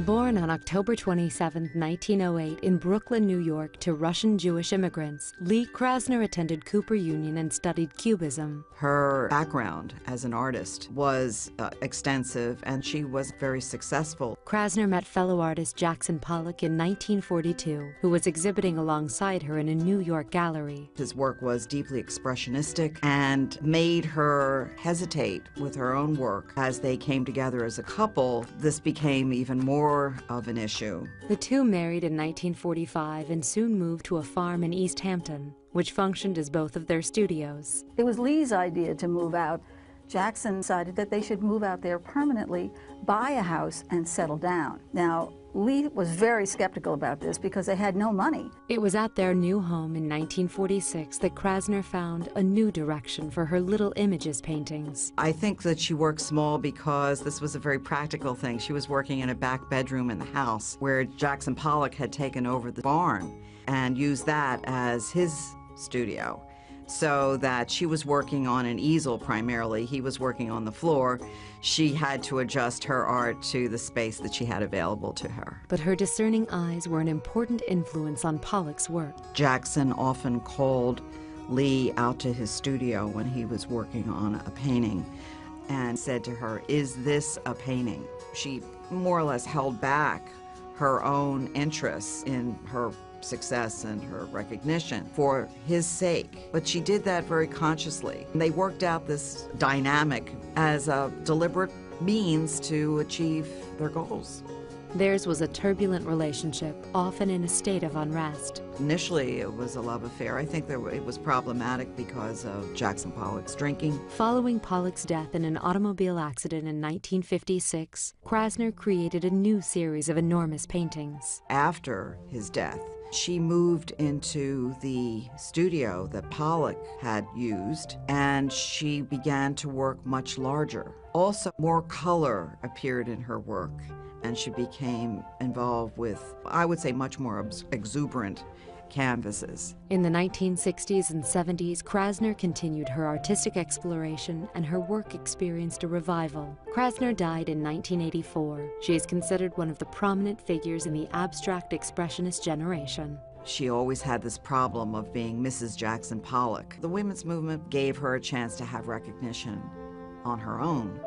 Born on October 27, 1908 in Brooklyn, New York to Russian Jewish immigrants, Lee Krasner attended Cooper Union and studied Cubism. Her background as an artist was extensive, and she was very successful. Krasner met fellow artist Jackson Pollock in 1942, who was exhibiting alongside her in a New York gallery. His work was deeply expressionistic and made her hesitate with her own work. As they came together as a couple, this became even more of an issue. The two married in 1945 and soon moved to a farm in East Hampton, which functioned as both of their studios. It was Lee's idea to move out. Jackson decided that they should move out there permanently, buy a house, and settle down. Now, Lee was very skeptical about this because they had no money. It was at their new home in 1946 that Krasner found a new direction for her Little Images paintings. I think that she worked small because this was a very practical thing. She was working in a back bedroom in the house where Jackson Pollock had taken over the barn and used that as his studio. So that she was working on an easel primarily, he was working on the floor. She had to adjust her art to the space that she had available to her. But her discerning eyes were an important influence on Pollock's work. Jackson often called Lee out to his studio when he was working on a painting and said to her, "Is this a painting?" She more or less held back her own interests in her success and her recognition for his sake. But she did that very consciously. They worked out this dynamic as a deliberate means to achieve their goals. Theirs was a turbulent relationship, often in a state of unrest. Initially, it was a love affair. I think it was problematic because of Jackson Pollock's drinking. Following Pollock's death in an automobile accident in 1956, Krasner created a new series of enormous paintings. After his death, she moved into the studio that Pollock had used, and she began to work much larger. Also, more color appeared in her work, and she became involved with, I would say, much more exuberant canvases. In the 1960s and 70s, Krasner continued her artistic exploration, and her work experienced a revival. Krasner died in 1984. She is considered one of the prominent figures in the abstract expressionist generation. She always had this problem of being Mrs. Jackson Pollock. The women's movement gave her a chance to have recognition on her own.